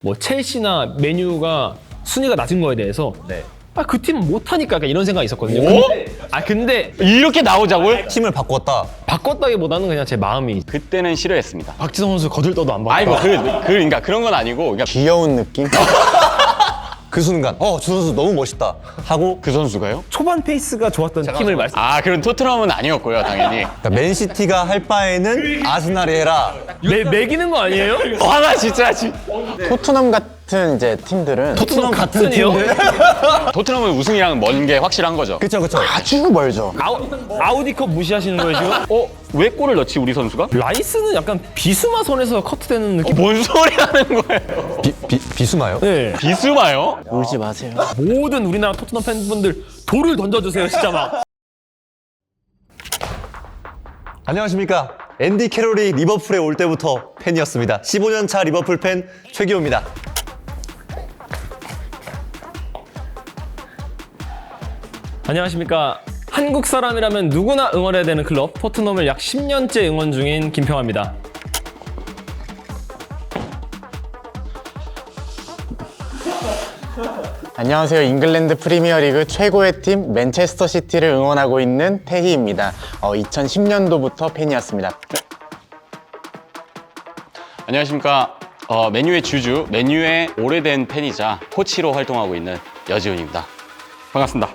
뭐 첼시나 메뉴가 순위가 낮은 거에 대해서 그 팀은 못하니까 약간 이런 생각이 있었거든요. 근데 이렇게 나오자고요? 팀을 바꿨다. 바꿨다기보다는 그냥 제 마음이 그때는 싫어했습니다. 박지성 선수 거들떠도 안 아이고 바꿨다. 그러니까 그런 건 아니고 그러니까 귀여운 느낌? 그 순간 저 선수 너무 멋있다 하고 그 선수가요? 초반 페이스가 좋았던 팀을 말씀. 그런 토트넘은 아니었고요, 당연히. 그러니까 맨시티가 할 바에는 아스날이 해라. 매기는 거 아니에요? 나 진짜 토트넘 같은 이제 팀들은 토트넘 같은 같은이요? 팀들. 토트넘은 우승이랑 먼 게 확실한 거죠. 그쵸. 아주 멀죠. 아우디컵 무시하시는 거예요 지금? 왜 골을 넣지 우리 선수가? 라이스는 약간 비수마 선에서 커트되는 느낌. 뭔 소리 하는 거예요? 비수마요? 네. 비수마요? 울지 마세요. 모든 우리나라 토트넘 팬분들 돌을 던져주세요 진짜 막. 안녕하십니까. 앤디 캐롤이 리버풀에 올 때부터 팬이었습니다. 15년 차 리버풀 팬 최기호입니다. 안녕하십니까. 한국 사람이라면 누구나 응원해야 되는 클럽 토트넘을 약 10년째 응원 중인 김평화입니다. 안녕하세요. 잉글랜드 프리미어리그 최고의 팀 맨체스터 시티를 응원하고 있는 태희입니다. 2010년도부터 팬이었습니다. 안녕하십니까. 메뉴의 주주, 메뉴의 오래된 팬이자 코치로 활동하고 있는 여지훈입니다. 반갑습니다.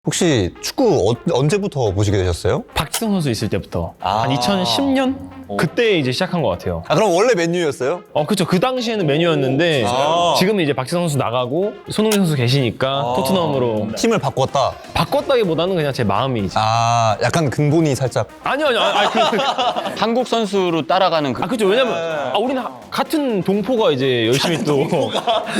혹시 축구 언제부터 보시게 되셨어요? 박지성 선수 있을 때부터 아. 한 2010년? 그때 이제 시작한 것 같아요. 그럼 원래 맨유였어요? 그쵸. 그 당시에는 메뉴였는데 아. 지금은 이제 박지성 선수 나가고 손흥민 선수 계시니까 토트넘으로 팀을 바꿨다. 바꿨다기보다는 그냥 제 마음이 이제. 약간 근본이 살짝. 아니요. 한국 선수로 따라가는 그쵸. 왜냐면 우리는 같은 동포가 이제 열심히 또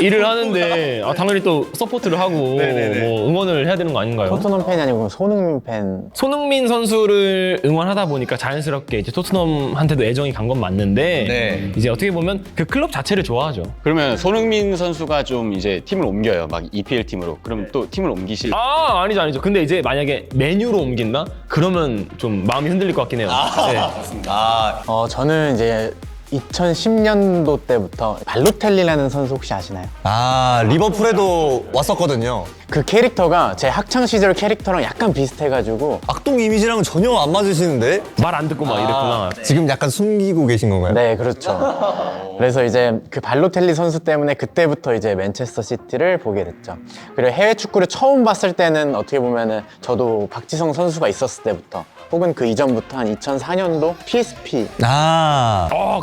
일을 하는데 당연히 또 서포트를 하고 뭐 응원을 해야 되는 거 아닌가요? 토트넘 팬이 아니고 손흥민 팬. 손흥민 선수를 응원하다 보니까 자연스럽게 이제 토트넘한테도 애정이 간 건 맞는데 네. 이제 어떻게 보면 그 클럽 자체를 좋아하죠. 그러면 손흥민 선수가 좀 이제 팀을 옮겨요. 막 EPL 팀으로. 그럼 또 팀을 옮기실 아니죠. 근데 이제 만약에 메뉴로 옮긴다? 그러면 좀 마음이 흔들릴 것 같긴 해요. 네. 저는 이제 2010년도 때부터 발로텔리라는 선수 혹시 아시나요? 리버풀에도 왔었거든요. 그 캐릭터가 제 학창 시절 캐릭터랑 약간 비슷해가지고 악동 이미지랑은 전혀 안 맞으시는데? 말 안 듣고 막 이랬구나. 지금 약간 숨기고 계신 건가요? 네, 그렇죠. 그래서 이제 그 발로텔리 선수 때문에 그때부터 이제 맨체스터 시티를 보게 됐죠. 그리고 해외 축구를 처음 봤을 때는 어떻게 보면은 저도 박지성 선수가 있었을 때부터 혹은 그 이전부터 한 2004년도 PSP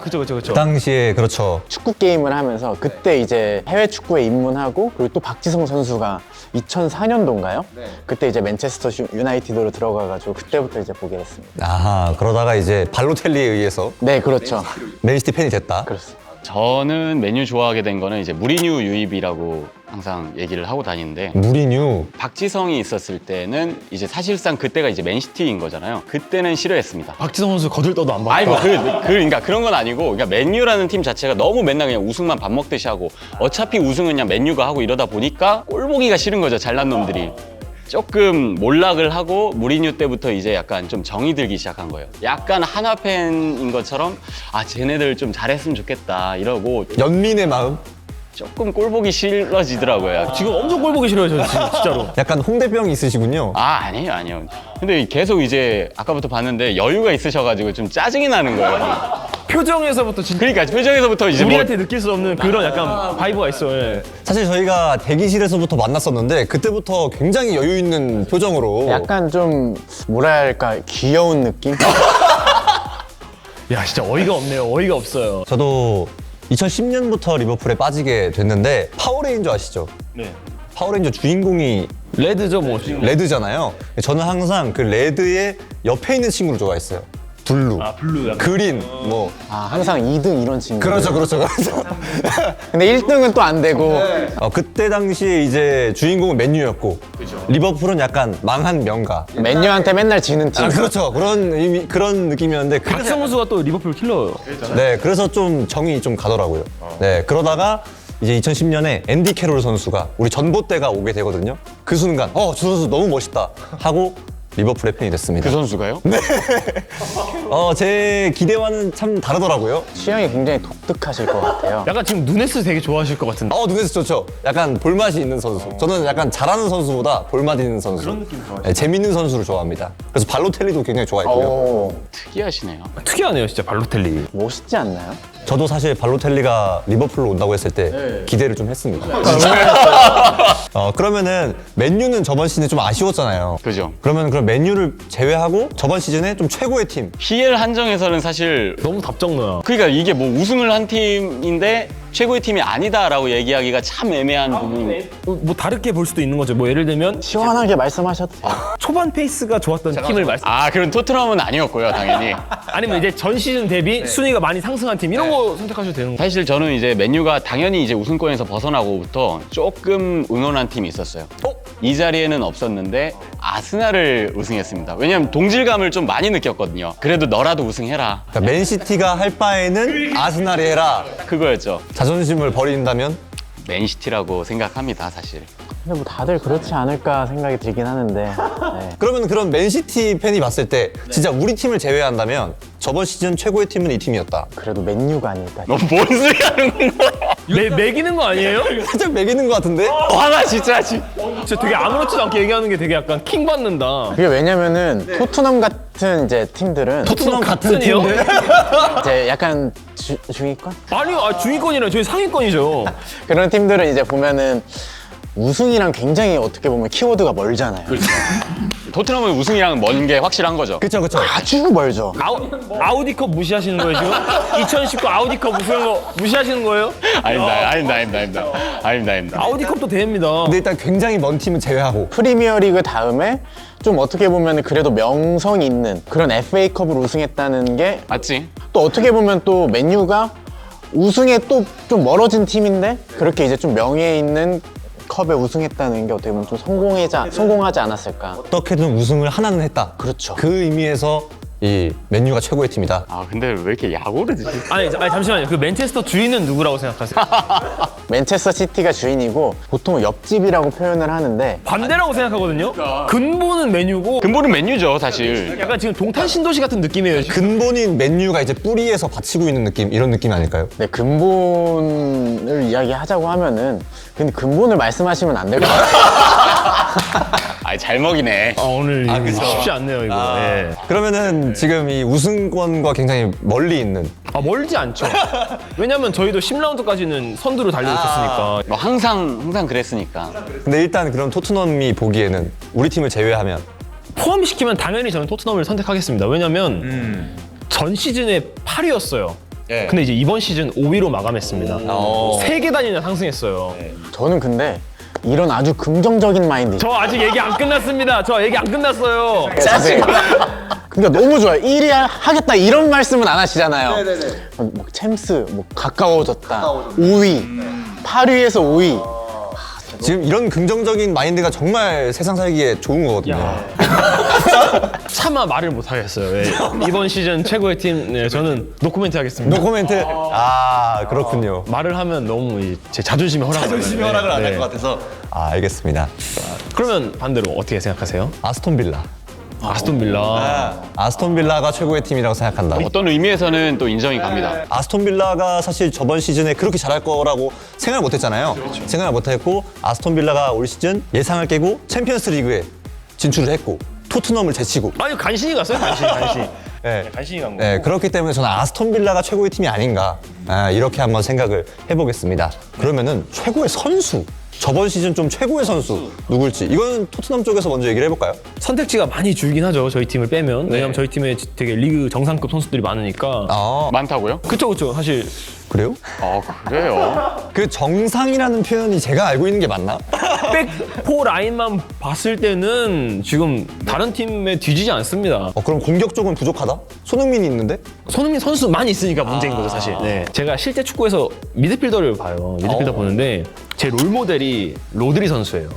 그쵸. 그 당시에 그렇죠. 축구 게임을 하면서 그때 이제 해외 축구에 입문하고 그리고 또 박지성 선수가 2004년도인가요? 그때 이제 맨체스터 유나이티드로 들어가가지고 그때부터 이제 보게 됐습니다. 그러다가 이제 발로텔리에 의해서 네, 그렇죠. 맨시티 팬이 됐다. 그렇습니다. 저는 메뉴 좋아하게 된 거는 이제 무리뉴 유입이라고 항상 얘기를 하고 다니는데 무리뉴. 박지성이 있었을 때는 이제 사실상 그때가 이제 맨시티인 거잖아요. 그때는 싫어했습니다. 박지성 선수 거들떠도 안 바꿨다. 그러니까 그런 건 아니고, 그러니까 맨유라는 팀 자체가 너무 맨날 그냥 우승만 밥 먹듯이 하고, 어차피 우승은 그냥 맨유가 하고 이러다 보니까 꼴 보기가 싫은 거죠, 잘난 놈들이. 조금 몰락을 하고 무리뉴 때부터 이제 약간 좀 정이 들기 시작한 거예요. 약간 한화 팬인 것처럼 쟤네들 좀 잘했으면 좋겠다 이러고 연민의 마음. 조금 꼴 보기 싫어지더라고요. 지금 엄청 꼴 보기 싫어요, 저 지금 진짜로. 약간 홍대병이 있으시군요. 아니에요. 근데 계속 이제 아까부터 봤는데 여유가 있으셔가지고 좀 짜증이 나는 거예요. 표정에서부터 진짜 그러니까 표정에서부터 이제 우리한테 느낄 수 없는 그런 약간 바이브가 있어요. 예. 사실 저희가 대기실에서부터 만났었는데 그때부터 굉장히 여유 있는 표정으로 약간 좀 뭐랄까 귀여운 느낌? 야, 진짜 어이가 없네요. 어이가 없어요. 저도 2010년부터 리버풀에 빠지게 됐는데 파워레인저 아시죠? 네. 파워레인저 주인공이 레드죠, 뭐. 레드잖아요. 저는 항상 그 레드의 옆에 있는 친구를 좋아했어요. 블루, 블루 약간. 그린, 뭐 항상 2등 이런 친구. 그렇죠. 근데 1등은 또 안 되고. 그때 당시에 이제 주인공은 맨유였고 리버풀은 약간 망한 명가. 맨유한테 맨날 지는 팀. 그렇죠. 그런 느낌이었는데 박지성 선수가 또 리버풀 킬러예요. 네, 그래서 좀 정이 좀 가더라고요. 네, 그러다가 이제 2010년에 앤디 캐롤 선수가 우리 전봇대가 오게 되거든요. 그 순간 저 선수 너무 멋있다 하고 리버풀의 팬이 됐습니다. 그 선수가요? 제 기대와는 참 다르더라고요. 취향이 굉장히 독특하실 것 같아요. 약간 지금 누네스 되게 좋아하실 것 같은데. 누네스 좋죠. 약간 볼맛이 있는 선수. 저는 약간 잘하는 선수보다 볼맛 있는 선수. 그런 느낌 좋아해요. 재밌는 선수를 좋아합니다. 그래서 발로텔리도 굉장히 좋아했고요. 오, 특이하시네요. 특이하네요, 진짜 발로텔리. 멋있지 않나요? 저도 사실 발로텔리가 리버풀로 온다고 했을 때 기대를 좀 했습니다. 그러면은 맨유는 저번 시즌에 좀 아쉬웠잖아요. 그죠. 그러면 그럼 맨유를 제외하고 저번 시즌에 좀 최고의 팀. PL 한정에서는 사실 너무 답정너야. 그러니까 이게 뭐 우승을 한 팀인데 최고의 팀이 아니다라고 얘기하기가 참 애매한 부분. 뭐 다르게 볼 수도 있는 거죠. 뭐 예를 들면 시원하게 말씀하셔도 돼요. 초반 페이스가 좋았던 팀을 말씀. 그럼 토트넘은 아니었고요, 당연히. 아니면 이제 전 시즌 대비 순위가 많이 상승한 팀 이런 거 선택하셔도 되는 거예요. 사실 저는 이제 맨유가 당연히 이제 우승권에서 벗어나고부터 조금 응원한 팀이 있었어요. 이 자리에는 없었는데 아스날을 우승했습니다. 왜냐면 동질감을 좀 많이 느꼈거든요. 그래도 너라도 우승해라. 그러니까 맨시티가 할 바에는 아스날이 해라. 그거였죠. 자존심을 버린다면 맨시티라고 생각합니다, 사실. 근데 뭐 다들 그렇지 않을까 생각이 들긴 하는데. 네. 그러면 그런 맨시티 팬이 봤을 때 진짜 우리 팀을 제외한다면 저번 시즌 최고의 팀은 이 팀이었다. 그래도 맨유가 아닐까. 너 뭔 소리 하는 거야? 매기는 거 아니에요? 살짝 매기는 것 같은데? 화나 진짜. 진짜 되게 아무렇지도 않게 얘기하는 게 되게 약간 킹 받는다. 그게 왜냐면은 토트넘 같은 이제 팀들은 토트넘 같은 팀들? 팀들? 이제 약간 중위권? 아니요, 중위권이라 저희 상위권이죠. 그런 팀들은 이제 보면은 우승이랑 굉장히 어떻게 보면 키워드가 멀잖아요. 토트넘은 우승이랑 먼 게 확실한 거죠. 그쵸. 아주 멀죠. 아우디컵 무시하시는 거예요, 지금? 2019 아우디컵 우승한 거 무시하시는 거예요? 아닙니다. 아우디컵도 됩니다. 근데 일단 굉장히 먼 팀은 제외하고 프리미어리그 다음에 좀 어떻게 보면 그래도 명성 있는 그런 FA컵을 우승했다는 게 맞지? 또 어떻게 보면 또 맨유가 우승에 또 좀 멀어진 팀인데 그렇게 이제 좀 명예 있는 컵에 우승했다는 게 어떻게 보면 좀 성공하지 않았을까. 어떻게든 우승을 하나는 했다. 그렇죠. 그 의미에서 이 맨유가 최고의 팀이다. 근데 왜 이렇게 야구를 아니 잠시만요. 그 맨체스터 주인은 누구라고 생각하세요? 맨체스터 시티가 주인이고 보통 옆집이라고 표현을 하는데 반대라고 생각하거든요. 근본은 맨유고 근본은 맨유죠, 사실. 약간 지금 동탄 신도시 같은 느낌이에요. 지금. 근본인 맨유가 이제 뿌리에서 받치고 있는 느낌, 이런 느낌 아닐까요? 네, 근본을 이야기하자고 하면은 근데 근본을 말씀하시면 안 될 것 같아요. 잘 먹이네. 오늘 이거 그쵸. 쉽지 않네요, 이거. 예. 그러면은 지금 이 우승권과 굉장히 멀리 있는 멀지 않죠. 왜냐면 저희도 10라운드까지는 선두로 달려있었으니까. 뭐 항상 그랬으니까. 근데 일단 그럼 토트넘이 보기에는 우리 팀을 제외하면 포함시키면 당연히 저는 토트넘을 선택하겠습니다. 왜냐면 전 시즌에 8위였어요. 근데 이제 이번 시즌 5위로 마감했습니다. 3계단이나 상승했어요. 저는 근데 이런 아주 긍정적인 마인드. 저 아직 얘기 안 끝났습니다. 저 얘기 안 끝났어요. 그러니까 너무 좋아요. 1위 하겠다 이런 말씀은 안 하시잖아요. 뭐 챔스 뭐 가까워졌다. 5위, 8위에서 5위. 지금 이런 긍정적인 마인드가 정말 세상 살기에 좋은 거거든요. 차마 말을 못 하겠어요. 예. 이번 시즌 최고의 팀, 네, 저는 노코멘트 하겠습니다. 노코멘트. 그렇군요. 말을 하면 너무 제 자존심이 허락을 안 할 것 같아서. 알겠습니다. 그러면 반대로 어떻게 생각하세요? 아스톤 빌라. 아스톤 빌라. 아스톤 빌라가 최고의 팀이라고 생각한다. 어떤 의미에서는 또 인정이 갑니다. 아스톤 빌라가 사실 저번 시즌에 그렇게 잘할 거라고 생각을 못 했잖아요. 생각을 못 했고 아스톤 빌라가 올 시즌 예상을 깨고 챔피언스 리그에 진출을 했고 토트넘을 제치고 아니 간신히 갔어요, 간신히. 네. 간신히 간 거. 네, 그렇기 때문에 저는 아스톤 빌라가 최고의 팀이 아닌가 이렇게 한번 생각을 해보겠습니다. 그러면은 최고의 선수 저번 시즌 좀 최고의 선수 누굴지 이건 토트넘 쪽에서 먼저 얘기를 해볼까요? 선택지가 많이 줄긴 하죠, 저희 팀을 빼면. 왜냐면 저희 팀에 되게 리그 정상급 선수들이 많으니까. 많다고요? 그쵸. 사실 그래요? 그래요? 그 정상이라는 표현이 제가 알고 있는 게 맞나? 백포 라인만 봤을 때는 지금 다른 팀에 뒤지지 않습니다. 그럼 공격 쪽은 부족하다? 손흥민이 있는데? 손흥민 선수만 있으니까 문제인 거죠, 사실. 네. 제가 실제 축구에서 미드필더를 봐요. 미드필더 보는데 제 롤모델이 로드리 선수예요.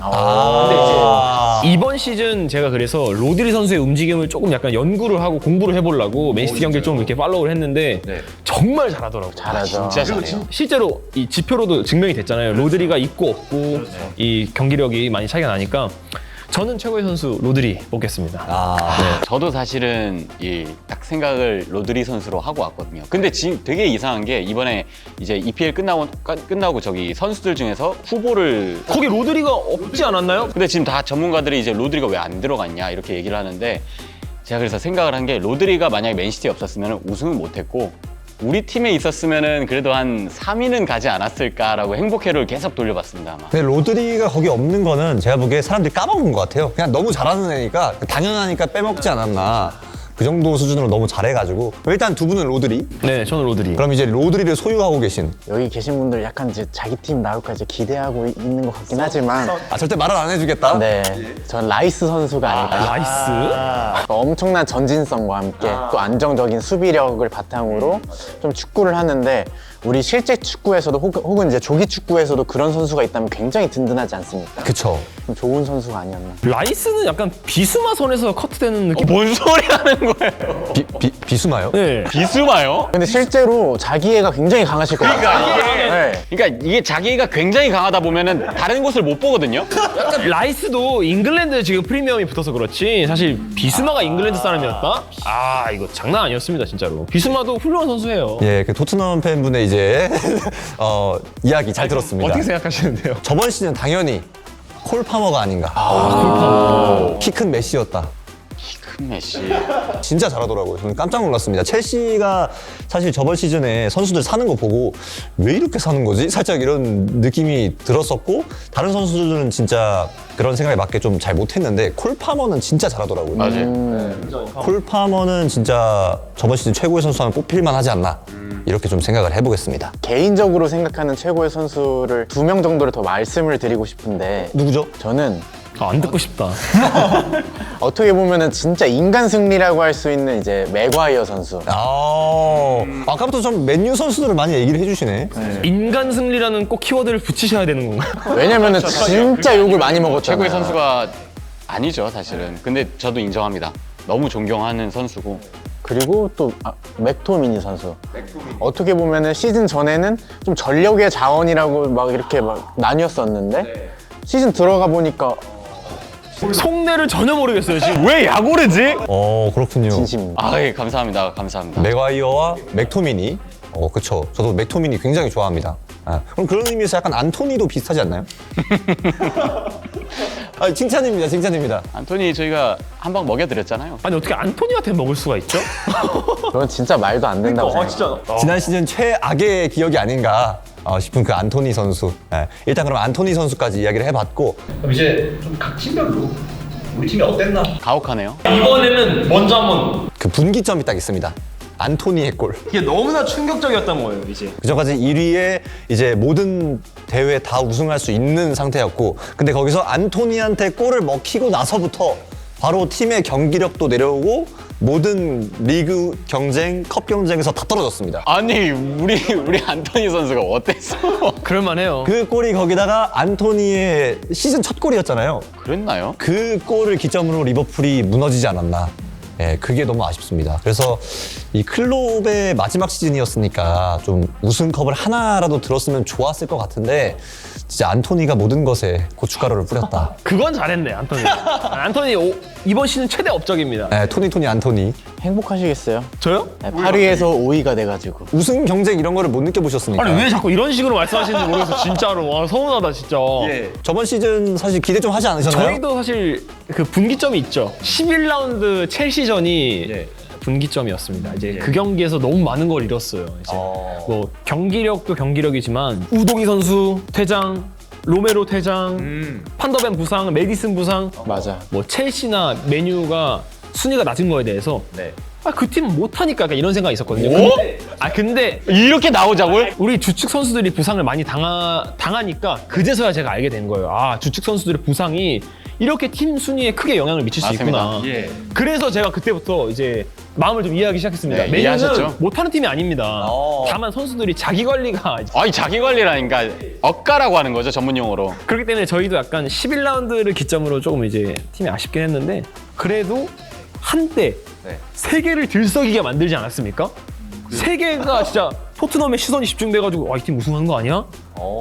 이번 시즌 제가 그래서 로드리 선수의 움직임을 조금 약간 연구를 하고 공부를 해보려고 맨시티 경기를 좀 이렇게 팔로우를 했는데 정말 잘하더라고요. 잘하죠. 진짜 잘해요. 실제로 이 지표로도 증명이 됐잖아요. 로드리가 있고 없고 이 경기력이 많이 차이가 나니까 저는 최고의 선수 로드리 뽑겠습니다. 저도 사실은 딱 생각을 로드리 선수로 하고 왔거든요. 근데 지금 되게 이상한 게 이번에 이제 EPL 끝나고 저기 선수들 중에서 후보를 거기 로드리가 없지 않았나요? 근데 지금 다 전문가들이 이제 로드리가 왜 안 들어갔냐 이렇게 얘기를 하는데 제가 그래서 생각을 한 게 로드리가 만약에 맨시티에 없었으면 우승은 못했고 우리 팀에 있었으면은 그래도 한 3위는 가지 않았을까라고 행복회로를 계속 돌려봤습니다. 아마. 근데 로드리가 거기 없는 거는 제가 보기에 사람들이 까먹은 것 같아요. 그냥 너무 잘하는 애니까 당연하니까 빼먹지 않았나. 그 정도 수준으로 너무 잘해가지고 일단 두 분은 로드리. 네, 저는 로드리. 그럼 이제 로드리를 소유하고 계신 여기 계신 분들 약간 이제 자기 팀 나올까 이제 기대하고 있는 것 같긴 하지만 절대 말을 안 해주겠다. 네, 전 라이스 선수가 아닐까. 나이스. 엄청난 전진성과 함께 또 안정적인 수비력을 바탕으로 좀 축구를 하는데 우리 실제 축구에서도 혹은 이제 조기 축구에서도 그런 선수가 있다면 굉장히 든든하지 않습니까? 그쵸. 좀 좋은 선수가 아니었나. 라이스는 약간 비수마 선에서 커트되는 느낌. 뭔 소리 하는 거예요? 비수마요? 네. 비수마요? 근데 실제로 자기애가 굉장히 강하실 것 같아요. 네. 그러니까 이게 자기가 굉장히 강하다 보면은 다른 곳을 못 보거든요. 라이스도 잉글랜드 지금 프리미엄이 붙어서 그렇지 사실 비수마가 잉글랜드 사람이었다? 아 이거 장난 아니었습니다 진짜로. 비수마도 훌륭한 선수예요. 예, 그 토트넘 팬분의 이제 이야기 잘 들었습니다. 어떻게 생각하시는데요? 저번 시즌 당연히 콜 파머가 아닌가. 키 큰 메시였다. 큰 메시. 진짜 잘하더라고요. 저는 깜짝 놀랐습니다. 첼시가 사실 저번 시즌에 선수들 사는 거 보고 왜 이렇게 사는 거지? 살짝 이런 느낌이 들었었고 다른 선수들은 진짜 그런 생각에 맞게 좀 잘 못했는데 콜 파머는 진짜 잘하더라고요. 맞아요. 콜 파머는 진짜 저번 시즌 최고의 선수 하면 뽑힐만 하지 않나 이렇게 좀 생각을 해보겠습니다. 개인적으로 생각하는 최고의 선수를 2명 정도를 더 말씀을 드리고 싶은데 누구죠? 저는 안 듣고 싶다. 어떻게 보면은 진짜 인간 승리라고 할 수 있는 이제 맥과이어 선수. 아까부터 좀 맨유 선수들을 많이 얘기를 해주시네. 인간 승리라는 꼭 키워드를 붙이셔야 되는 건가요? 왜냐면은 진짜 욕을 많이 먹었잖아요. 최고의 선수가 아니죠, 사실은. 근데 저도 인정합니다. 너무 존경하는 선수고. 그리고 또 맥토미니 선수. 어떻게 보면은 시즌 전에는 좀 전력의 자원이라고 막 이렇게 막 나뉘었었는데 시즌 들어가 보니까 속내를 전혀 모르겠어요 지금. 왜 야구르지? 그렇군요. 진심입니다. 아, 예, 감사합니다. 감사합니다. 맥와이어와 맥토미니. 그쵸. 저도 맥토미니 굉장히 좋아합니다. 그럼 그런 의미에서 약간 안토니도 비슷하지 않나요? 칭찬입니다, 칭찬입니다. 안토니 저희가 한 방 먹여드렸잖아요. 아니 어떻게 안토니한테 먹을 수가 있죠? 그건 진짜 말도 안 된다고 생각해요. 지난 시즌 최악의 기억이 아닌가 싶은 그 안토니 선수. 일단 그럼 안토니 선수까지 이야기를 해봤고 그럼 이제 좀 각 팀별로 우리 팀이 어땠나? 가혹하네요. 이번에는 먼저 한번 그 분기점이 딱 있습니다. 안토니의 골. 이게 너무나 충격적이었던 거예요 이제. 그전까지 1위에 이제 모든 대회 다 우승할 수 있는 상태였고 근데 거기서 안토니한테 골을 먹히고 나서부터 바로 팀의 경기력도 내려오고 모든 리그 경쟁, 컵 경쟁에서 다 떨어졌습니다. 아니, 우리 안토니 선수가 어땠어? 그럴만해요. 그 골이 거기다가 안토니의 시즌 첫 골이었잖아요. 그랬나요? 그 골을 기점으로 리버풀이 무너지지 않았나. 예, 그게 너무 아쉽습니다. 그래서 이 클롭의 마지막 시즌이었으니까 좀 우승컵을 하나라도 들었으면 좋았을 것 같은데 진짜 안토니가 모든 것에 고춧가루를 뿌렸다. 그건 잘했네 안토니. 안토니 이번 시즌 최대 업적입니다. 예, 토니 안토니. 행복하시겠어요? 저요? 네, 8위에서 5위가 돼가지고. 우승 경쟁 이런 거를 못 느껴보셨습니까? 아니 왜 자꾸 이런 식으로 말씀하시는지 모르겠어 진짜로. 와 서운하다 진짜. 저번 시즌 사실 기대 좀 하지 않으셨나요? 저희도 사실 그 분기점이 있죠. 11라운드 첼시전이 분기점이었습니다. 이제 그 경기에서 너무 많은 걸 잃었어요. 이제 뭐 경기력도 경기력이지만 우동희 선수 퇴장, 로메로 퇴장, 판더벤 부상, 메디슨 부상. 맞아. 뭐 첼시나 메뉴가 순위가 낮은 거에 대해서 그 팀 못하니까 약간 이런 생각이 있었거든요. 근데 이렇게 나오자고요? 우리 주축 선수들이 부상을 많이 당하니까 그제서야 제가 알게 된 거예요. 주축 선수들의 부상이 이렇게 팀 순위에 크게 영향을 미칠 수 맞습니다. 있구나. 그래서 제가 그때부터 이제 마음을 좀 이해하기 시작했습니다. 네, 메뉴는 이해하셨죠? 못하는 팀이 아닙니다. 다만 선수들이 자기 관리가 아니, 자기 관리라니까 억가라고 하는 거죠, 전문 용어로. 그렇기 때문에 저희도 약간 11라운드를 기점으로 조금 이제 팀이 아쉽긴 했는데 그래도 한때 세계를 들썩이게 만들지 않았습니까? 세계가 진짜 토트넘의 시선이 집중돼가지고 이 팀 우승한 거 아니야?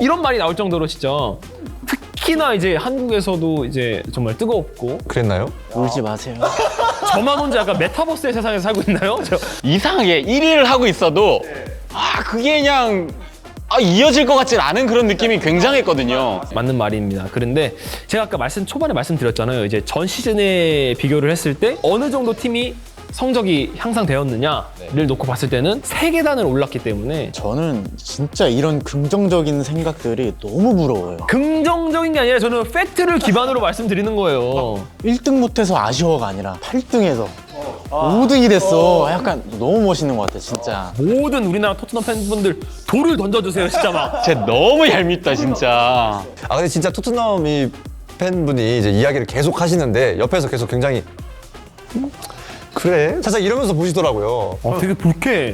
이런 말이 나올 정도로 진짜 특히 특히나 이제 한국에서도 이제 정말 뜨겁고 그랬나요? 울지 마세요. 저만 혼자 약간 메타버스의 세상에 살고 있나요? 이상하게 1위를 하고 있어도 그게 그냥 이어질 것 같지 않은 그런 느낌이 굉장했거든요. 맞는 말입니다. 그런데 제가 아까 초반에 말씀드렸잖아요. 이제 전 시즌에 비교를 했을 때 어느 정도 팀이 성적이 향상되었느냐를 놓고 봤을 때는 3계단을 올랐기 때문에 저는 진짜 이런 긍정적인 생각들이 너무 부러워요. 긍정적인 게 아니라 저는 팩트를 기반으로 말씀드리는 거예요. 1등 못해서 아쉬워가 아니라 8등에서 5등이 됐어. 약간 너무 멋있는 것 같아, 진짜. 모든 우리나라 토트넘 팬분들 돌을 던져주세요, 진짜 막. 진짜 너무 얄밉다 진짜. 근데 진짜 토트넘 이 팬분이 이제 이야기를 계속 하시는데 옆에서 계속 굉장히 그래? 살짝 이러면서 보시더라고요. 되게 불쾌해.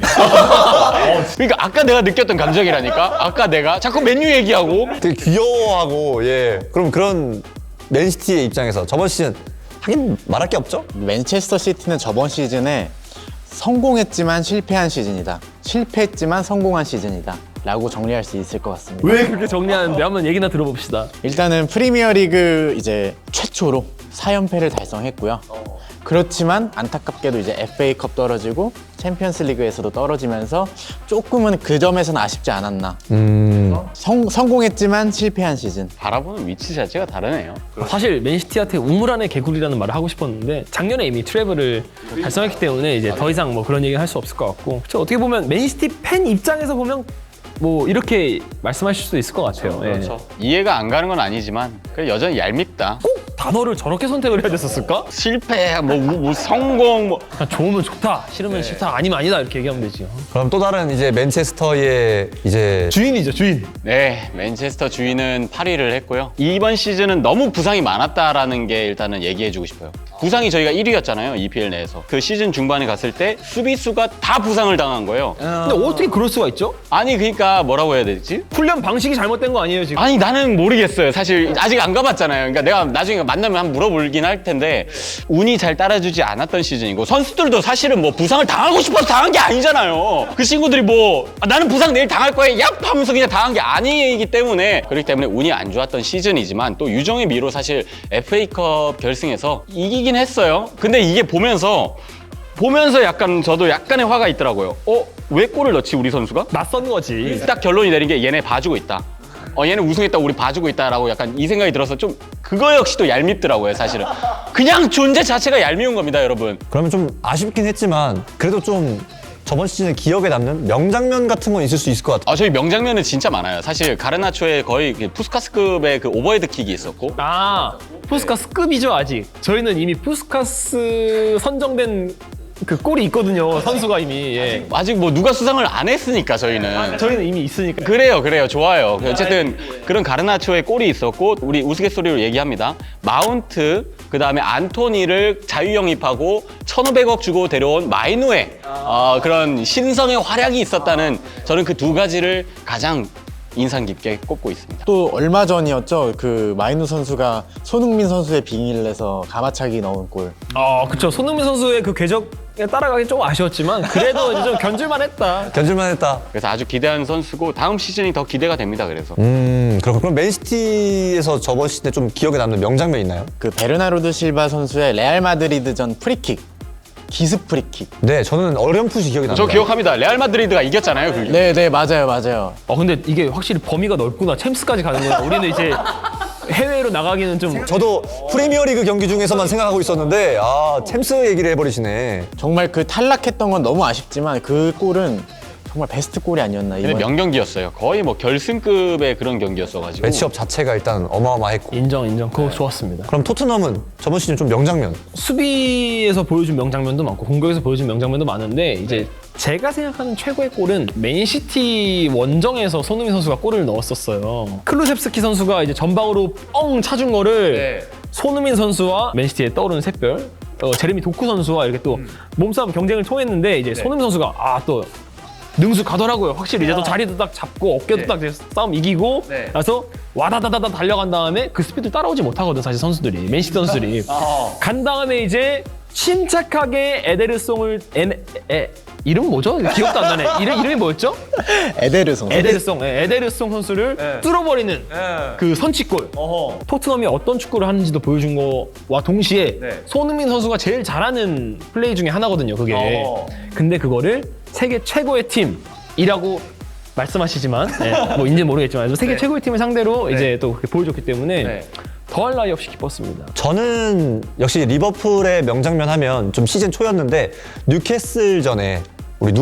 그러니까 아까 내가 느꼈던 감정이라니까. 아까 내가 자꾸 맨유 얘기하고 되게 귀여워하고 그럼 그런 맨시티의 입장에서 저번 시즌 하긴 말할 게 없죠? 맨체스터 시티는 저번 시즌에 성공했지만 실패한 시즌이다. 실패했지만 성공한 시즌이다. 라고 정리할 수 있을 것 같습니다. 왜 그렇게 정리하는데 한번 얘기나 들어봅시다. 일단은 프리미어리그 이제 최초로 4연패를 달성했고요. 그렇지만 안타깝게도 이제 FA컵 떨어지고 챔피언스리그에서도 떨어지면서 조금은 그 점에서는 아쉽지 않았나. 성공했지만 실패한 시즌. 바라보는 위치 자체가 다르네요. 사실 맨시티한테 우물 안의 개구리라는 말을 하고 싶었는데 작년에 이미 트래블을 달성했기 때문에 이제 더 이상 뭐 그런 얘기는 할 수 없을 것 같고 어떻게 보면 맨시티 팬 입장에서 보면 뭐 이렇게 말씀하실 수도 있을 것 같아요. 그렇죠. 이해가 안 가는 건 아니지만 여전히 얄밉다. 꼭 단어를 저렇게 선택을 해야 됐었을까? 실패, 뭐 성공, 뭐 그냥 좋으면 좋다, 싫으면 싫다, 아니면 아니다 이렇게 얘기하면 되지. 그럼 또 다른 이제 맨체스터의 이제 주인이죠, 주인. 네, 맨체스터 주인은 8위를 했고요. 이번 시즌은 너무 부상이 많았다라는 게 일단은 얘기해주고 싶어요. 부상이 저희가 1위였잖아요, EPL 내에서. 그 시즌 중반에 갔을 때 수비수가 다 부상을 당한 거예요. 근데 어떻게 그럴 수가 있죠? 아니 그러니까 뭐라고 해야 되지? 훈련 방식이 잘못된 거 아니에요 지금? 아니 나는 모르겠어요. 사실 아직 안 가봤잖아요. 그러니까 내가 나중에 만나면 한번 물어보긴 할 텐데 운이 잘 따라주지 않았던 시즌이고 선수들도 사실은 뭐 부상을 당하고 싶어서 당한 게 아니잖아요. 그 친구들이 뭐 나는 부상 내일 당할 거야 얍 하면서 그냥 당한 게 아니기 때문에 그렇기 때문에 운이 안 좋았던 시즌이지만 또 유정의 미로 사실 FA컵 결승에서 이기긴 했어요. 근데 이게 보면서 약간 저도 약간의 화가 있더라고요. 왜 골을 넣지 우리 선수가? 낯선 거지. 딱 결론이 내린 게 얘네 봐주고 있다. 얘는 우승했다 우리 봐주고 있다라고 약간 이 생각이 들어서 좀 그거 역시도 얄밉더라고요 사실은. 그냥 존재 자체가 얄미운 겁니다 여러분. 그러면 좀 아쉽긴 했지만 그래도 좀 저번 시즌에 기억에 남는 명장면 같은 건 있을 수 있을 것 같아요. 저희 명장면은 진짜 많아요. 사실 가르나초에 거의 푸스카스급의 그 오버헤드 킥이 있었고 푸스카스급이죠 아직. 저희는 이미 푸스카스 선정된 그 골이 있거든요. 선수가 이미. 아직 뭐 누가 수상을 안 했으니까 저희는. 저희는 이미 있으니까. 그래요 좋아요. 어쨌든 그런 가르나초의 골이 있었고 우리 우스갯소리로 얘기합니다. 마운트 그다음에 안토니를 자유영입하고 1,500억 주고 데려온 마이누의 그런 신성의 활약이 있었다는 저는 그 두 가지를 가장 인상 깊게 꼽고 있습니다. 또 얼마 전이었죠. 그 마이누 선수가 손흥민 선수의 빙의를 내서 가마차기 넣은 골. 그쵸. 손흥민 선수의 그 궤적에 따라가기 조금 아쉬웠지만 그래도 이제 좀 견줄만 했다. 견줄만 했다. 그래서 아주 기대하는 선수고 다음 시즌이 더 기대가 됩니다. 그래서 그럼 맨시티에서 저번 시즌에 좀 기억에 남는 명장면 있나요? 그 베르나르도 실바 선수의 레알 마드리드전 프리킥. 기습 프리킥. 네, 저는 어렴풋이 기억이 납니다. 저 기억합니다. 레알 마드리드가 이겼잖아요. 그게. 네, 맞아요. 근데 이게 확실히 범위가 넓구나. 챔스까지 가는구나. 우리는 이제 해외로 나가기는 좀. 저도 프리미어리그 경기 중에서만 생각하고 있었는데 챔스 얘기를 해버리시네. 정말 그 탈락했던 건 너무 아쉽지만 그 골은 정말 베스트 골이 아니었나. 근데 이번. 명경기였어요. 거의 뭐 결승급의 그런 경기였어가지고. 매치업 자체가 일단 어마어마했고. 인정. 그거 좋았습니다. 그럼 토트넘은 저번 시즌 좀 명장면. 수비에서 보여준 명장면도 많고 공격에서 보여준 명장면도 많은데 이제 제가 생각하는 최고의 골은 맨시티 원정에서 손흥민 선수가 골을 넣었었어요. 클루셉스키 선수가 이제 전방으로 뻥 차준 거를 손흥민 선수와 맨시티에 떠오르는 샛별 제레미 도쿠 선수와 이렇게 또 몸싸움 경쟁을 통했는데 이제 손흥민 선수가 또 능수 가더라고요. 확실히 이제 또 자리도 딱 잡고 어깨도 딱 이제 싸움 이기고 그래서 와다다다다 달려간 다음에 그 스피드 따라오지 못하거든 사실 선수들이 맨시티 선수들이 간 다음에 이제 침착하게 이름 뭐죠? 기억도 안 나네. 이름이 뭐였죠? 에데르송. 에데르송 선수를 뚫어버리는 그 선취골. 토트넘이 어떤 축구를 하는지도 보여준 거와 동시에 손흥민 선수가 제일 잘하는 플레이 중에 하나거든요. 그게. 근데 그거를 세계 최고의 팀이라고 말씀하시지만 뭐인지 모르겠지만 세계 최고의 팀을 상대로 이제 또 그렇게 보여줬기 때문에 더할 나위 없이 기뻤습니다. 저는 역시 리버풀의 명장면 하면 좀 시즌 초였는데 뉴캐슬전에 우리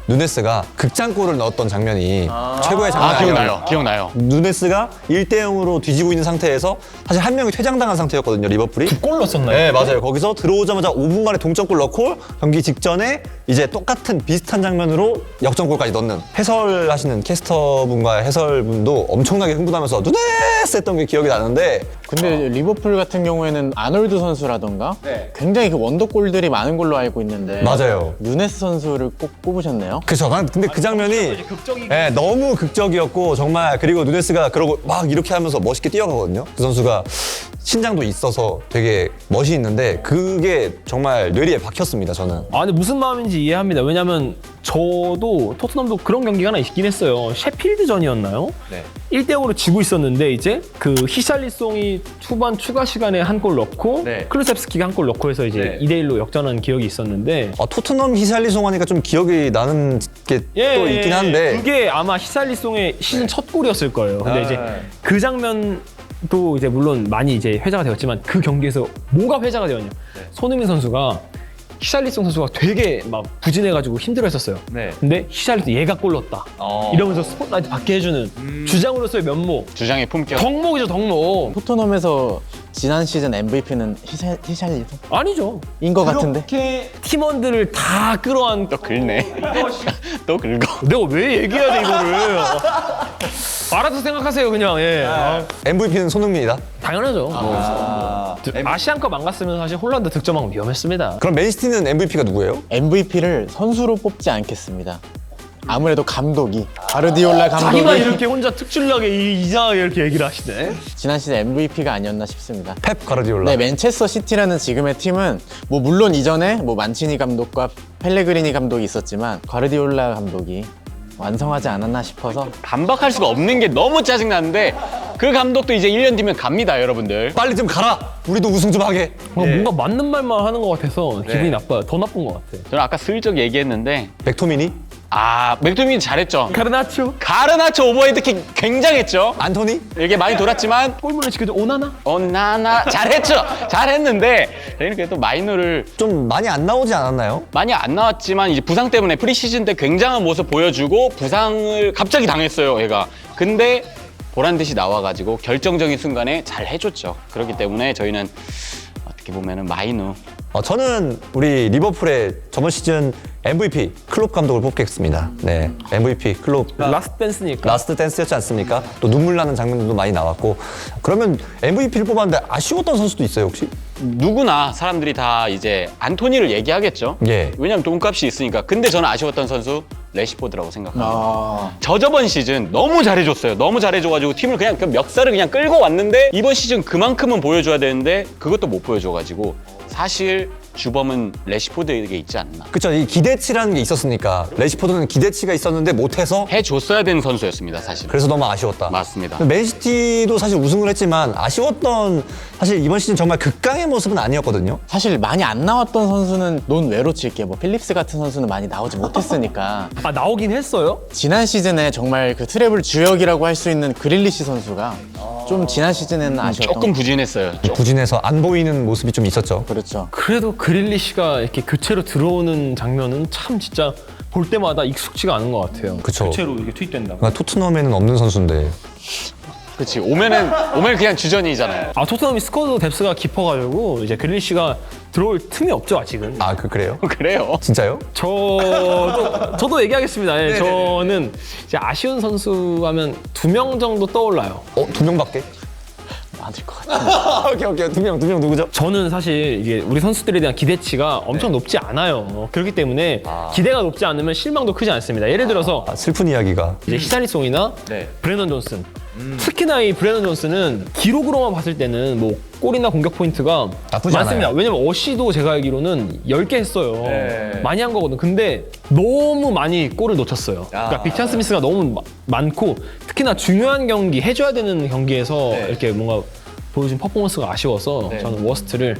누네스가 극장골을 넣었던 장면이 최고의 장면 아니에요? 기억나요. 누네스가 1대0으로 뒤지고 있는 상태에서 사실 한 명이 퇴장당한 상태였거든요, 리버풀이. 골 넣었었나요? 네, 맞아요. 거기서 들어오자마자 5분 만에 동점골 넣고 경기 직전에 이제 똑같은 비슷한 장면으로 역전골까지 넣는 해설하시는 캐스터분과 해설분도 엄청나게 흥분하면서 누네스 했던 게 기억이 나는데 근데 리버풀 같은 경우에는 아놀드 선수라던가 굉장히 그 원더골들이 많은 걸로 알고 있는데 맞아요. 누네스 선수를 꼭 꼽으셨네요. 그쵸. 근데 그 장면이 네, 너무 극적이었고 정말 그리고 누네스가 그러고 막 이렇게 하면서 멋있게 뛰어가거든요. 그 선수가 신장도 있어서 되게 멋이 있는데 그게 정말 뇌리에 박혔습니다, 저는. 아 근데 무슨 마음인지 이해합니다. 왜냐면 저도 토트넘도 그런 경기가 하나 있긴 했어요. 셰필드전이었나요? 1대0으로 지고 있었는데 이제 그 히샬리송이 후반 추가 시간에 한 골 넣고 클루셉스키가 한 골 넣고 해서 이제 2대1로 역전한 기억이 있었는데 토트넘 히샬리송 하니까 좀 기억이 나는 게 또 있긴 한데 그게 아마 히샬리송의 시즌 첫 골이었을 거예요. 근데 이제 그 장면도 이제 물론 많이 이제 회자가 되었지만 그 경기에서 뭐가 회자가 되었냐? 손흥민 선수가 히샬리송 선수가 되게 막 부진해가지고 힘들어했었어요. 근데 히샬리송 얘가 골 넣었다. 이러면서 스포트라이트 받게 해주는 주장으로서의 면모. 주장의 품격. 덕목이죠, 덕목. 토트넘에서 지난 시즌 MVP는 히샬리송인 아니죠. 것 같은데. 그렇게 팀원들을 다 끌어안. 또 긁네. 또 긁어. 내가 왜 얘기해야 돼 이거를? 알아서 생각하세요 그냥. MVP는 손흥민이다. 당연하죠. 아시안컵 안 갔으면 사실 홀란드 득점왕 위험했습니다. 그럼 맨시티는 MVP가 누구예요? MVP를 선수로 뽑지 않겠습니다. 아무래도 감독이 가르디올라 감독이 자기만 이렇게 혼자 특출나게 이상하게 이렇게 얘기를 하시네. 지난 시즌 MVP가 아니었나 싶습니다. 펩 가르디올라. 네, 맨체스터 시티라는 지금의 팀은 뭐 물론 이전에 뭐 만치니 감독과 펠레그리니 감독이 있었지만 가르디올라 감독이 완성하지 않았나 싶어서 반박할 수가 없는 게 너무 짜증나는데 그 감독도 이제 1년 뒤면 갑니다, 여러분들. 빨리 좀 가라. 우리도 우승 좀 하게. 뭔가 맞는 말만 하는 것 같아서 기분이 나빠요. 더 나쁜 것 같아. 저는 아까 슬쩍 얘기했는데 맥토미니? 맥토미니 잘했죠. 가르나초? 가르나초 오버헤드킥 굉장했죠. 안토니? 이게 많이 돌았지만 골문을 지켜준 오나나? 나나 잘했죠. 잘했는데 저희는 그래도 마이너를 좀 많이 안 나오지 않았나요? 많이 안 나왔지만 이제 부상 때문에 프리시즌 때 굉장한 모습 보여주고 부상을 갑자기 당했어요, 얘가. 근데 보란 듯이 나와가지고 결정적인 순간에 잘 해줬죠. 그렇기 때문에 저희는 어떻게 보면은 마이너. 저는 우리 리버풀의 저번 시즌 MVP 클롭 감독을 뽑겠습니다. 네, MVP 클롭. 라스트 댄스니까. 라스트 댄스였지 않습니까? 또 눈물 나는 장면들도 많이 나왔고. 그러면 MVP를 뽑았는데 아쉬웠던 선수도 있어요, 혹시? 누구나 사람들이 다 이제 안토니를 얘기하겠죠. 예. 왜냐면 돈값이 있으니까. 근데 저는 아쉬웠던 선수 레시포드라고 생각합니다. 저번 시즌 너무 잘해줬어요. 너무 잘해줘가지고 팀을 그냥 그 멱살을 그냥 끌고 왔는데 이번 시즌 그만큼은 보여줘야 되는데 그것도 못 보여줘가지고 사실 주범은 레시포드에게 있지 않나. 그쵸, 이 기대치라는 게 있었으니까 레시포드는 기대치가 있었는데 못해서 해줬어야 되는 선수였습니다, 사실. 그래서 너무 아쉬웠다. 맞습니다. 맨시티도 사실 우승을 했지만 아쉬웠던 사실 이번 시즌 정말 극강의 모습은 아니었거든요. 사실 많이 안 나왔던 선수는 논외로 칠게요. 뭐 필립스 같은 선수는 많이 나오지 못했으니까 나오긴 했어요? 지난 시즌에 정말 그 트래블 주역이라고 할 수 있는 그릴리시 선수가 좀 지난 시즌에는 아쉬웠던 조금 부진했어요. 부진해서 안 보이는 모습이 좀 있었죠. 그렇죠. 그래도 그릴리시가 이렇게 교체로 들어오는 장면은 참 진짜 볼 때마다 익숙지가 않은 것 같아요. 그쵸. 교체로 이렇게 투입된다. 그러니까 토트넘에는 없는 선수인데. 그렇지. 오면은 그냥 주전이잖아요. 토트넘이 스쿼드 뎁스가 깊어가지고 이제 그릴리시가 들어올 틈이 없죠 아직은. 그래요? 그래요. 진짜요? 저도 얘기하겠습니다. 예, 저는 이제 아쉬운 선수 하면 2명 정도 떠올라요. 2명밖에? 많을 것 같아요. 오케이. 2명 누구죠? 저는 사실 이게 우리 선수들에 대한 기대치가 엄청 높지 않아요. 그렇기 때문에 기대가 높지 않으면 실망도 크지 않습니다. 예를 들어서 슬픈 이야기가. 이제 히사리송이나 브레넌 존슨 특히나 이 브레넌 존스는 기록으로만 봤을 때는 뭐 골이나 공격 포인트가 나쁘지 많습니다. 않아요. 왜냐면 어시도 제가 알기로는 10개 했어요. 많이 한 거거든. 근데 너무 많이 골을 놓쳤어요. 그러니까 빅찬 스미스가 너무 많고 특히나 중요한 경기, 해줘야 되는 경기에서 이렇게 뭔가 보여준 퍼포먼스가 아쉬워서 저는 워스트를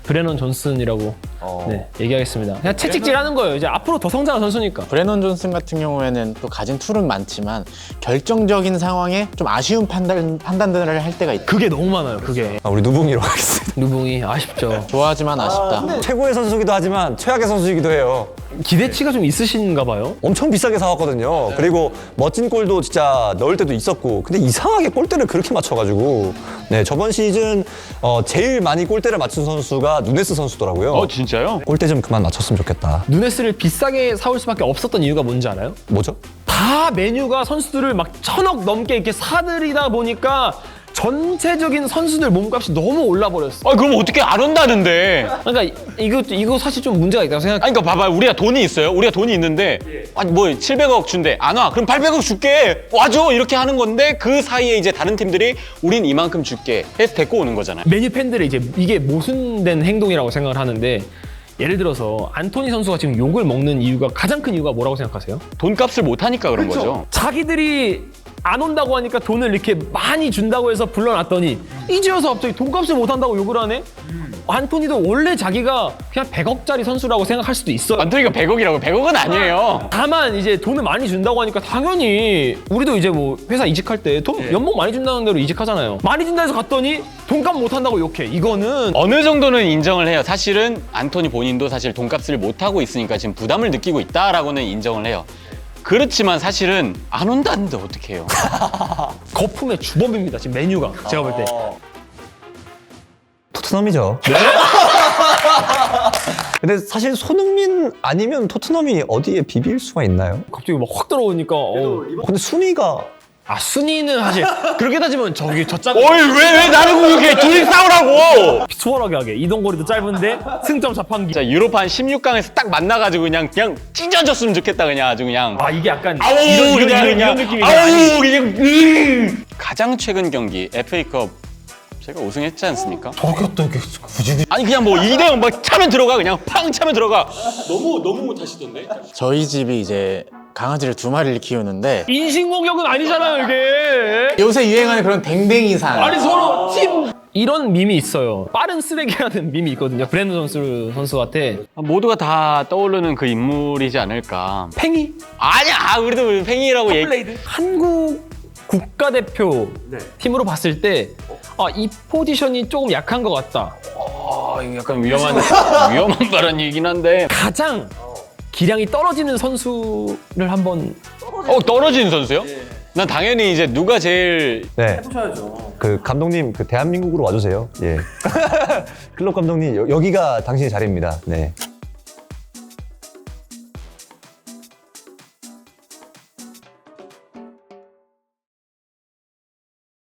브레넌 존슨이라고 얘기하겠습니다. 그냥 채찍질하는 거예요. 이제 앞으로 더 성장한 선수니까. 브레넌 존슨 같은 경우에는 또 가진 툴은 많지만 결정적인 상황에 좀 아쉬운 판단들을 할 때가 있다. 그게 너무 많아요. 그게 우리 누붕이로 하겠습니다. 누붕이 아쉽죠. 좋아하지만 아쉽다. 최고의 선수이기도 하지만 최악의 선수이기도 해요. 기대치가 좀 있으신가 봐요. 엄청 비싸게 사왔거든요. 그리고 멋진 골도 진짜 넣을 때도 있었고, 근데 이상하게 골대를 그렇게 맞춰가지고, 네, 저번 시즌 제일 많이 골대를 맞춘 선수가 누네스 선수더라고요. 진짜요? 골대 좀 그만 맞췄으면 좋겠다. 누네스를 비싸게 사올 수밖에 없었던 이유가 뭔지 알아요? 뭐죠? 다 메뉴가 선수들을 막 1,000억 넘게 이렇게 사들이다 보니까 전체적인 선수들 몸값이 너무 올라버렸어. 그럼 어떻게 안 온다는데? 그러니까 이거 사실 좀 문제가 있다고 생각해. 아니, 그러니까 봐봐요. 우리가 돈이 있어요. 우리가 돈이 있는데, 아니, 뭐, 700억 준대. 안 와. 그럼 800억 줄게. 와줘. 이렇게 하는 건데, 그 사이에 이제 다른 팀들이 우린 이만큼 줄게. 해서 데리고 오는 거잖아요. 메뉴 팬들이 이제 이게 모순된 행동이라고 생각을 하는데 예를 들어서 안토니 선수가 지금 욕을 먹는 이유가 가장 큰 이유가 뭐라고 생각하세요? 돈값을 못 하니까 그런 거죠. 자기들이 안 온다고 하니까 돈을 이렇게 많이 준다고 해서 불러놨더니 이제 와서 갑자기 돈값을 못 한다고 욕을 하네? 안토니도 원래 자기가 그냥 100억짜리 선수라고 생각할 수도 있어요. 안토니가 100억이라고. 100억은 아니에요. 다만 이제 돈을 많이 준다고 하니까 당연히 우리도 이제 뭐 회사 이직할 때 돈 연봉 많이 준다는 대로 이직하잖아요. 많이 준다 해서 갔더니 돈값 못 한다고 욕해. 이거는 어느 정도는 인정을 해요. 사실은 안토니 본인도 사실 돈값을 못 하고 있으니까 지금 부담을 느끼고 있다라고는 인정을 해요. 그렇지만 사실은 안 온다는데 어떻게 해요? 거품의 주범입니다. 지금 메뉴가 제가 볼 때. 토트넘이죠. 근데 사실 손흥민 아니면 토트넘이 어디에 비빌 수가 있나요? 갑자기 막 확 들어오니까 근데 순위가 순위는 사실 그렇게 따지면 저기 저 짝 어이, 왜 나를 공격해? 둘이 싸우라고! 수월하게 하게 이동거리도 짧은데 승점 자판기. 자, 유로파 한 16강에서 딱 만나가지고 그냥 찢어졌으면 좋겠다, 그냥 아주 그냥. 이게 약간 아우, 이런 느낌이 아우, 그냥, 가장 최근 경기, FA컵. 제가 우승했지 않습니까? 저것도 굳이 아니, 그냥 뭐 2대0 막 차면 들어가, 그냥 팡 차면 들어가. 너무 못하시던데? 저희 집이 이제 강아지를 2마리를 키우는데 인신공격은 아니잖아요 이게. 요새 유행하는 그런 댕댕이상. 아니 서로 팀 이런 밈이 있어요. 빠른 쓰레기라는 밈이 있거든요. 브랜드 선수한테 모두가 다 떠오르는 그 인물이지 않을까. 팽이 아니야, 우리도 팽이라고 얘기. 한국 국가대표 팀으로 봤을 때 이 포지션이 조금 약한 것 같다. 이거 약간 위험한 발언이긴 한데. 가장 기량이 떨어지는 선수를 한번 떨어지는 선수요? 난 당연히 이제 누가 제일 네. 해보셔야죠. 그 감독님 그 대한민국으로 와주세요. 예. 클럽 감독님 여기가 당신의 자리입니다. 네.